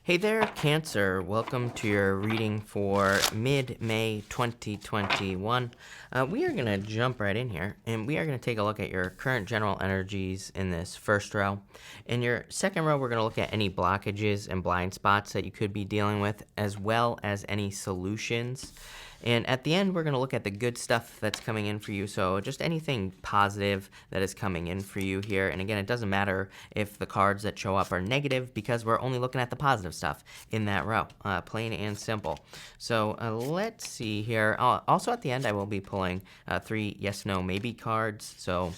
Hey there, Cancer. Welcome to your reading for mid-May 2021. We are going to jump right in here, and we are going to take a look at your current general energies in this first row. In your second row, we're going to look at any blockages and blind spots that you could be dealing with, as well as any solutions. And at the end, we're going to look at the good stuff that's coming in for you. So just anything positive that is coming in for you here. And again, it doesn't matter if the cards that show up are negative because we're only looking at the positive stuff in that row. Plain and simple. So let's see here. Also at the end, I will be pulling 3 yes, no, maybe cards. So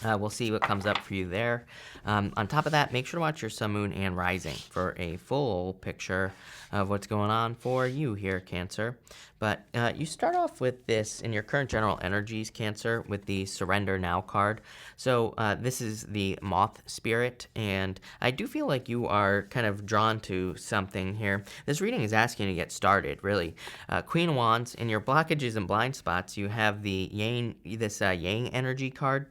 we'll see what comes up for you there. On top of that, make sure to watch your sun, moon, and rising for a full picture of what's going on for you here, Cancer. But you start off with this in your current general energies, Cancer, with the Surrender Now card. So this is the Moth Spirit, and I do feel like you are kind of drawn to something here. This reading is asking you to get started, really. Queen of Wands, in your blockages and blind spots, you have the Yang, Yang energy card.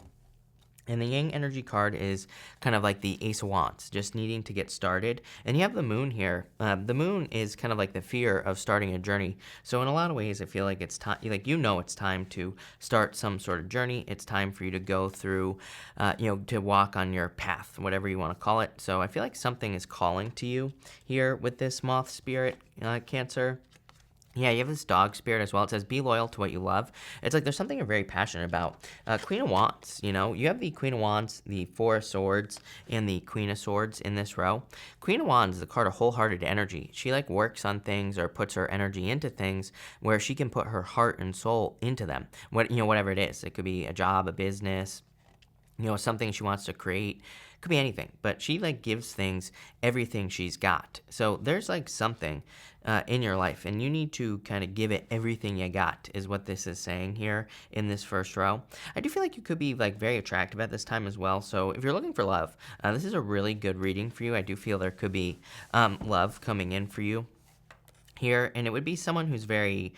And the Yang energy card is kind of like the Ace of Wands, just needing to get started. And you have the Moon here. The Moon is kind of like the fear of starting a journey. So in a lot of ways, I feel like it's time, it's time to start some sort of journey. It's time for you to go through, to walk on your path, whatever you want to call it. So I feel like something is calling to you here with this Moth Spirit, Cancer. Yeah, you have this dog spirit as well. It says, be loyal to what you love. It's like there's something you're very passionate about. Queen of Wands, you have the Queen of Wands, the Four of Swords, and the Queen of Swords in this row. Queen of Wands is the card of wholehearted energy. She works on things or puts her energy into things where she can put her heart and soul into them. Whatever it is. It could be a job, a business, something she wants to create. Could be anything, but she gives things everything she's got. So there's something in your life, and you need to kind of give it everything you got, is what this is saying here in this first row. I do feel like you could be very attractive at this time as well. So if you're looking for love, this is a really good reading for you. I do feel there could be love coming in for you here, and it would be someone who's very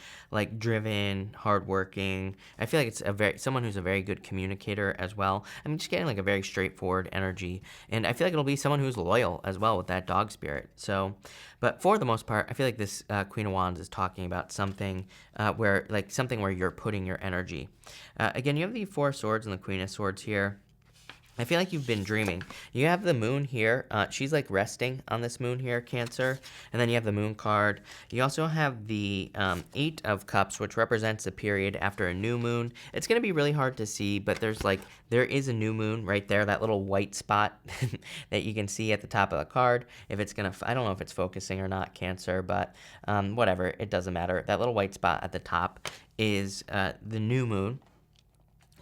driven, hardworking. I feel like it's someone who's a very good communicator as well. I'm just getting a very straightforward energy, and I feel like it'll be someone who's loyal as well with that dog spirit. So, but for the most part, I feel like this Queen of Wands is talking about something where you're putting your energy. Again, you have the Four of Swords and the Queen of Swords here. I feel like you've been dreaming. You have the Moon here. She's resting on this Moon here, Cancer. And then you have the Moon card. You also have the Eight of Cups, which represents the period after a new moon. It's going to be really hard to see, but there is a new moon right there, that little white spot that you can see at the top of the card. If it's going to, I don't know if it's focusing or not, Cancer, but whatever, it doesn't matter. That little white spot at the top is the new moon.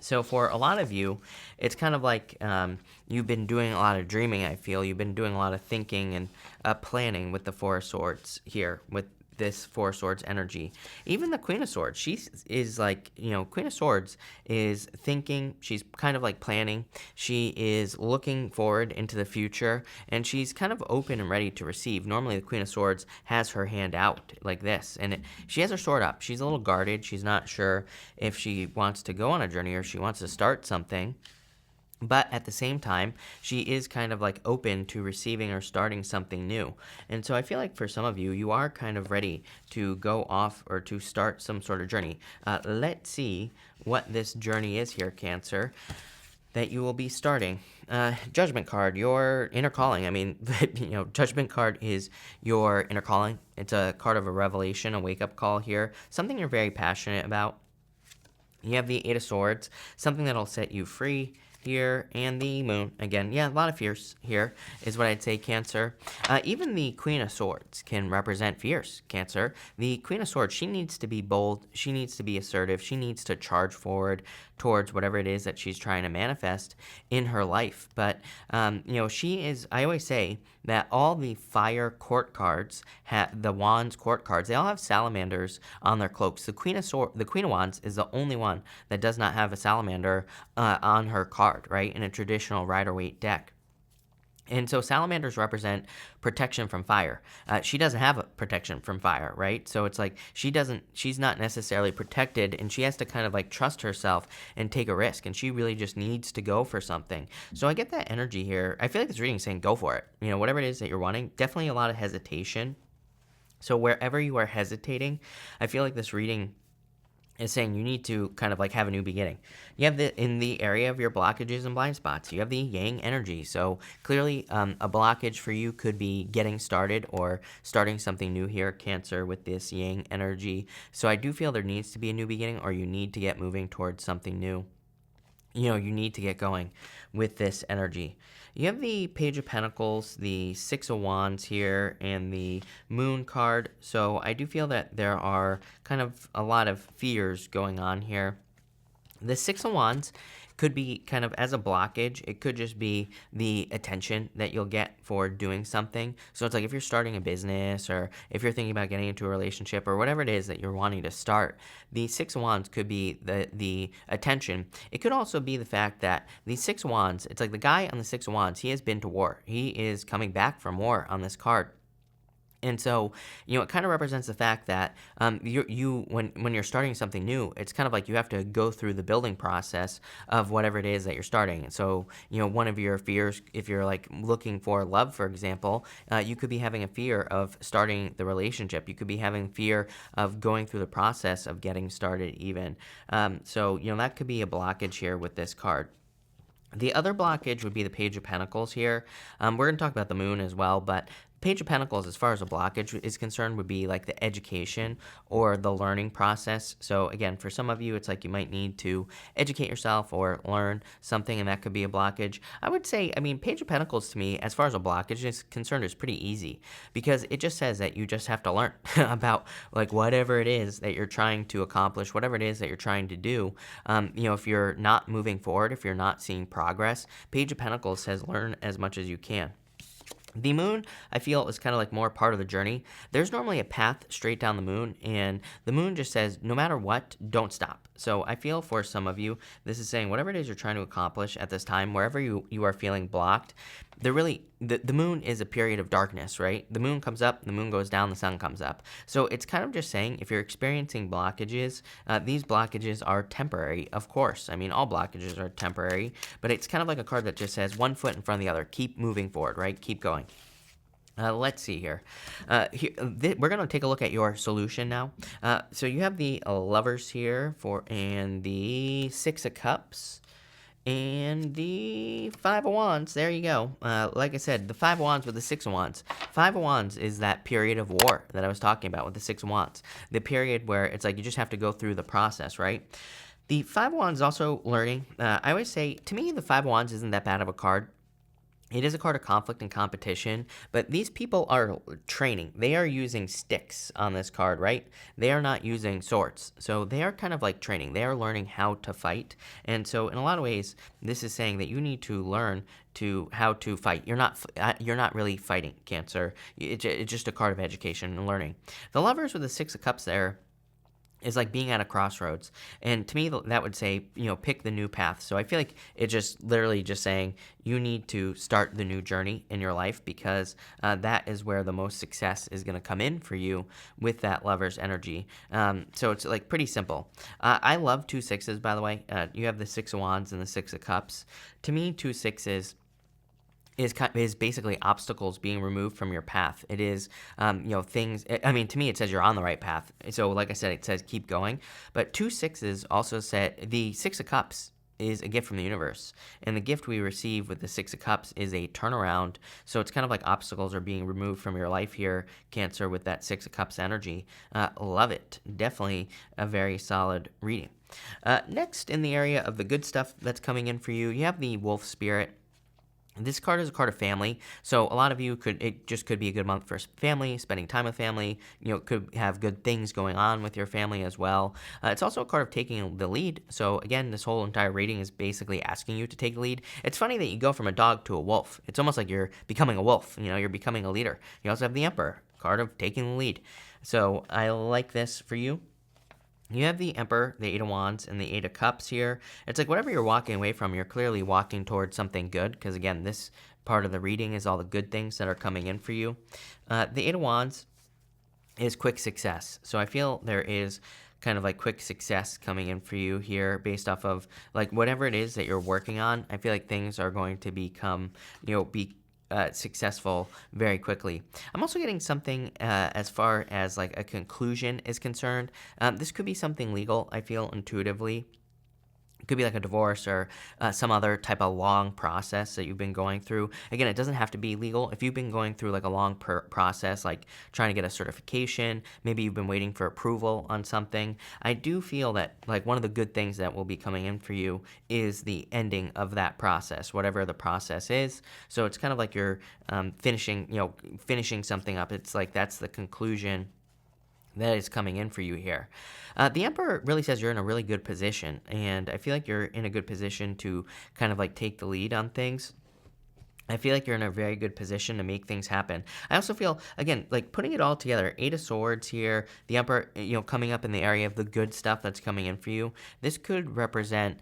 So for a lot of you, it's kind of you've been doing a lot of dreaming, I feel. You've been doing a lot of thinking and planning with the Four of Swords here, with this Four of Swords energy. Even the Queen of Swords, she is Queen of Swords is thinking, she's kind of planning, she is looking forward into the future, and she's kind of open and ready to receive. Normally the Queen of Swords has her hand out like this, and she has her sword up. She's a little guarded. She's not sure if she wants to go on a journey or she wants to start something. But at the same time, she is kind of open to receiving or starting something new. And so I feel like for some of you, you are kind of ready to go off or to start some sort of journey. Let's see what this journey is here, Cancer, that you will be starting. Judgment card, your inner calling. I mean, Judgment card is your inner calling. It's a card of a revelation, a wake-up call here, something you're very passionate about. You have the Eight of Swords, something that'll set you free here, and the Moon. Again, yeah, a lot of fears here is what I'd say, Cancer. Even the Queen of Swords can represent fears, Cancer. The Queen of Swords, she needs to be bold. She needs to be assertive. She needs to charge forward towards whatever it is that she's trying to manifest in her life. But, she is, I always say that all the fire court cards, the Wands court cards, they all have salamanders on their cloaks. The Queen of Wands is the only one that does not have a salamander on her card, right, in a traditional Rider-Waite deck. And so salamanders represent protection from fire. She doesn't have a protection from fire, right? So it's like she's not necessarily protected, and she has to kind of like trust herself and take a risk. And she really just needs to go for something. So I get that energy here. I feel like this reading is saying go for it. You know, whatever it is that you're wanting, definitely a lot of hesitation. So wherever you are hesitating, I feel like this reading is saying you need to kind of like have a new beginning. You have in the area of your blockages and blind spots, you have the yang energy. So clearly a blockage for you could be getting started or starting something new here, Cancer, with this yang energy. So I do feel there needs to be a new beginning, or you need to get moving towards something new. You know, you need to get going with this energy. You have the Page of Pentacles, the Six of Wands here, and the Moon card. So I do feel that there are kind of a lot of fears going on here. The Six of Wands could be kind of as a blockage. It could just be the attention that you'll get for doing something. So it's like if you're starting a business, or if you're thinking about getting into a relationship, or whatever it is that you're wanting to start, the Six of Wands could be the attention. It could also be the fact that the Six of Wands, it's like the guy on the Six of Wands, he has been to war. He is coming back from war on this card. And so, you know, it kind of represents the fact that when you're starting something new, it's kind of like you have to go through the building process of whatever it is that you're starting. So, you know, one of your fears, if you're like looking for love, for example, you could be having a fear of starting the relationship. You could be having fear of going through the process of getting started even. So, you know, that could be a blockage here with this card. The other blockage would be the Page of Pentacles here. We're going to talk about the Moon as well, but Page of Pentacles, as far as a blockage is concerned, would be like the education or the learning process. So again, for some of you, it's like you might need to educate yourself or learn something, and that could be a blockage. I would say, I mean, Page of Pentacles to me, as far as a blockage is concerned, is pretty easy, because it just says that you just have to learn about like whatever it is that you're trying to accomplish, whatever it is that you're trying to do. You know, if you're not moving forward, if you're not seeing progress, Page of Pentacles says learn as much as you can. The Moon, I feel, is kind of like more part of the journey. There's normally a path straight down the Moon, and the Moon just says, no matter what, don't stop. So I feel for some of you, this is saying whatever it is you're trying to accomplish at this time, wherever you are feeling blocked, the Moon is a period of darkness, right? The Moon comes up, the Moon goes down, the Sun comes up. So it's kind of just saying, if you're experiencing blockages, these blockages are temporary, of course. I mean, all blockages are temporary, but it's kind of like a card that just says one foot in front of the other. Keep moving forward, right? Keep going. Let's see here. We're going to take a look at your solution now. So you have the Lovers here, and the Six of Cups, and the Five of Wands. There you go. Like I said, the Five of Wands with the Six of Wands. Five of Wands is that period of war that I was talking about with the Six of Wands. The period where it's like you just have to go through the process, right? The Five of Wands is also learning. I always say, to me, the Five of Wands isn't that bad of a card. It is a card of conflict and competition, but these people are training. They are using sticks on this card, right? They are not using swords. So they are kind of like training. They are learning how to fight. And so in a lot of ways, this is saying that you need to learn how to fight. You're not really fighting, Cancer. It's just a card of education and learning. The Lovers with the Six of Cups there is like being at a crossroads. And to me, that would say, you know, pick the new path. So I feel like it's just literally just saying you need to start the new journey in your life, because that is where the most success is going to come in for you with that Lover's energy. So it's like pretty simple. I love two sixes, by the way. You have the Six of Wands and the Six of Cups. To me, two sixes is basically obstacles being removed from your path. It is, you know, things. I mean, to me, it says you're on the right path. So, like I said, it says keep going. But two sixes also said the Six of Cups is a gift from the universe, and the gift we receive with the Six of Cups is a turnaround. So it's kind of like obstacles are being removed from your life here, Cancer, with that Six of Cups energy. Love it. Definitely a very solid reading. Next, in the area of the good stuff that's coming in for you, you have the Wolf Spirit. This card is a card of family, so a lot of you could be a good month for family, spending time with family. You know, could have good things going on with your family as well. It's also a card of taking the lead. So again, this whole entire reading is basically asking you to take the lead. It's funny that you go from a dog to a wolf. It's almost like you're becoming a wolf. You know, you're becoming a leader. You also have the Emperor, card of taking the lead. So I like this for you. You have the Emperor, the Eight of Wands, and the Eight of Cups here. It's like whatever you're walking away from, you're clearly walking towards something good, because again, this part of the reading is all the good things that are coming in for you. The Eight of Wands is quick success. So I feel there is kind of like quick success coming in for you here based off of like whatever it is that you're working on. I feel like things are going to become, be successful very quickly. I'm also getting something as far as like a conclusion is concerned. This could be something legal, I feel intuitively. It could be like a divorce or some other type of long process that you've been going through. Again, it doesn't have to be legal. If you've been going through like a long process, like trying to get a certification, maybe you've been waiting for approval on something, I do feel that like one of the good things that will be coming in for you is the ending of that process, whatever the process is. So it's kind of like you're finishing something up. It's like that's the conclusion that is coming in for you here. The Emperor really says you're in a really good position, and I feel like you're in a good position to kind of like take the lead on things. I feel like you're in a very good position to make things happen. I also feel, again, like putting it all together, Eight of Swords here, the Emperor, coming up in the area of the good stuff that's coming in for you. This could represent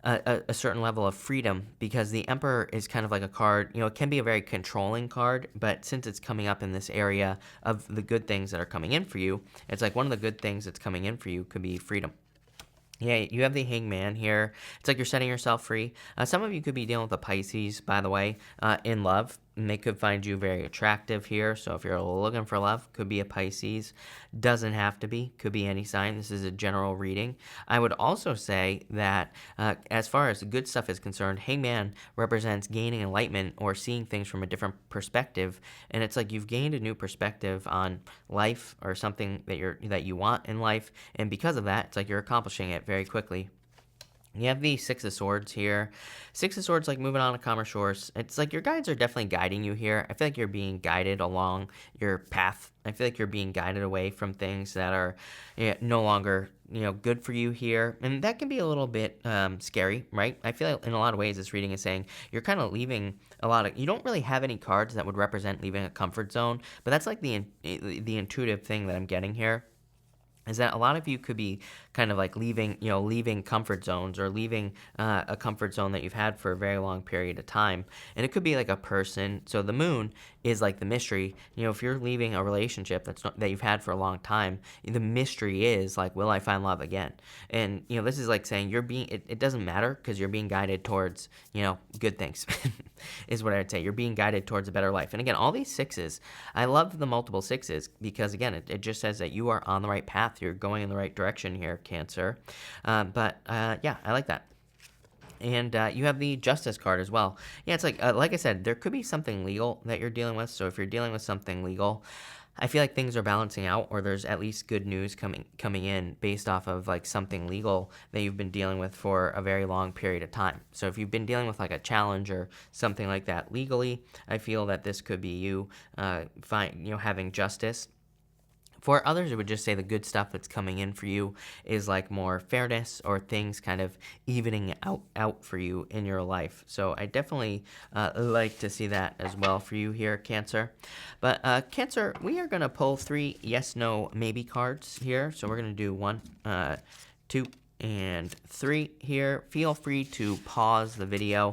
a certain level of freedom, because the Emperor is kind of like a card, it can be a very controlling card, but since it's coming up in this area of the good things that are coming in for you, it's like one of the good things that's coming in for you could be freedom. Yeah, you have the Hangman here. It's like you're setting yourself free. Some of you could be dealing with a Pisces, by the way, in love. And they could find you very attractive here. So if you're looking for love, could be a Pisces. Doesn't have to be. Could be any sign. This is a general reading. I would also say that as far as the good stuff is concerned, Hangman represents gaining enlightenment or seeing things from a different perspective. And it's like you've gained a new perspective on life or something that you want in life. And because of that, it's like you're accomplishing it very quickly. You have the Six of Swords here. Six of Swords, like moving on to calmer shores. It's like your guides are definitely guiding you here. I feel like you're being guided along your path. I feel like you're being guided away from things that are no longer, good for you here. And that can be a little bit scary, right? I feel like in a lot of ways this reading is saying you're kind of leaving you don't really have any cards that would represent leaving a comfort zone. But that's like the intuitive thing that I'm getting here, is that a lot of you could be kind of like leaving comfort zones, or leaving a comfort zone that you've had for a very long period of time. And it could be like a person. So the Moon is like the mystery. If you're leaving a relationship that you've had for a long time, the mystery is like, will I find love again? And, this is like saying it doesn't matter, because you're being guided towards, good things is what I would say. You're being guided towards a better life. And again, all these sixes, I love the multiple sixes, because again, it just says that you are on the right path. You're going in the right direction here, Cancer. Yeah, I like that. And you have the Justice card as well. Yeah, it's like I said, there could be something legal that you're dealing with. So if you're dealing with something legal, I feel like things are balancing out, or there's at least good news coming in based off of like something legal that you've been dealing with for a very long period of time. So if you've been dealing with like a challenge or something like that legally, I feel that this could be you having justice. For others, it would just say the good stuff that's coming in for you is like more fairness, or things kind of evening out for you in your life. So I definitely like to see that as well for you here, Cancer. But Cancer, we are going to pull 3 yes, no, maybe cards here. So we're going to do 1, 2, and 3 here. Feel free to pause the video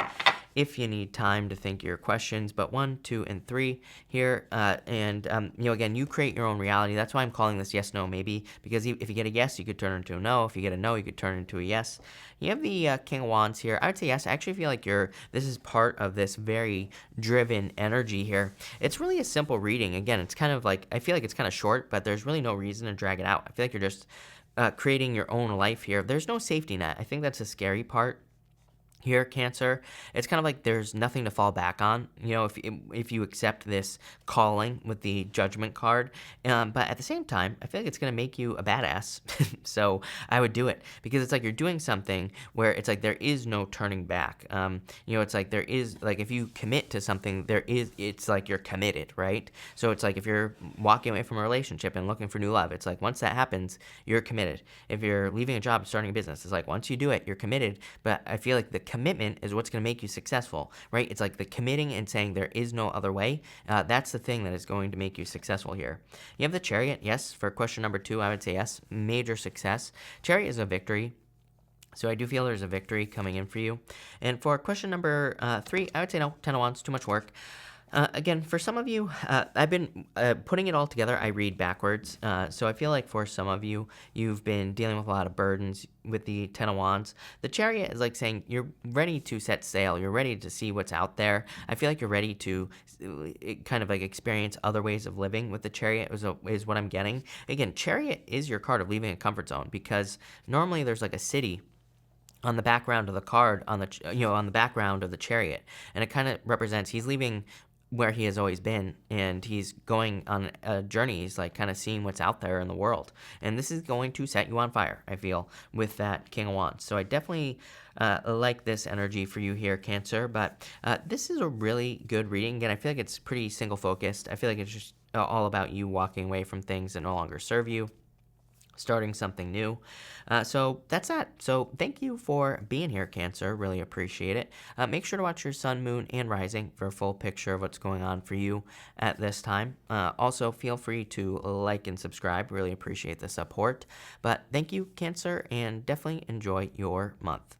if you need time to think your questions, but 1, 2, and 3 here, again, you create your own reality. That's why I'm calling this yes, no, maybe, because if you get a yes, you could turn it into a no. If you get a no, you could turn it into a yes. You have the King of Wands here. I would say yes. I actually feel like this is part of this very driven energy here. It's really a simple reading. Again, it's kind of like, I feel like it's kind of short, but there's really no reason to drag it out. I feel like you're just creating your own life here. There's no safety net. I think that's a scary part here, Cancer. It's kind of like there's nothing to fall back on, if you accept this calling with the Judgment card. But at the same time, I feel like it's going to make you a badass. So I would do it, because it's like you're doing something where it's like there is no turning back. It's like there is, like, if you commit to something, it's like you're committed, right? So it's like if you're walking away from a relationship and looking for new love, it's like once that happens, you're committed. If you're leaving a job and starting a business, it's like once you do it, you're committed. But I feel like the commitment is what's going to make you successful, right? It's like the committing and saying there is no other way. That's the thing that is going to make you successful here. You have the Chariot. Yes, for question number 2, I would say yes. Major success. Chariot is a victory. So I do feel there's a victory coming in for you. And for question number 3, I would say no, 10 of Wands, too much work. Again, for some of you, I've been putting it all together. I read backwards. So I feel like for some of you, you've been dealing with a lot of burdens with the Ten of Wands. The Chariot is like saying you're ready to set sail. You're ready to see what's out there. I feel like you're ready to kind of like experience other ways of living with the Chariot is what I'm getting. Again, Chariot is your card of leaving a comfort zone, because normally there's like a city on the background of the card, on the background of the Chariot, and it kind of represents he's leaving where he has always been, and he's going on a journey. He's like kind of seeing what's out there in the world, and this is going to set you on fire, I feel, with that King of Wands. So I definitely like this energy for you here, Cancer. But this is a really good reading. Again, I feel like it's pretty single focused. I feel like it's just all about you walking away from things that no longer serve you, starting something new. So that's that. So thank you for being here, Cancer. Really appreciate it. Make sure to watch your sun, moon, and rising for a full picture of what's going on for you at this time. Also, feel free to like and subscribe. Really appreciate the support. But thank you, Cancer, and definitely enjoy your month.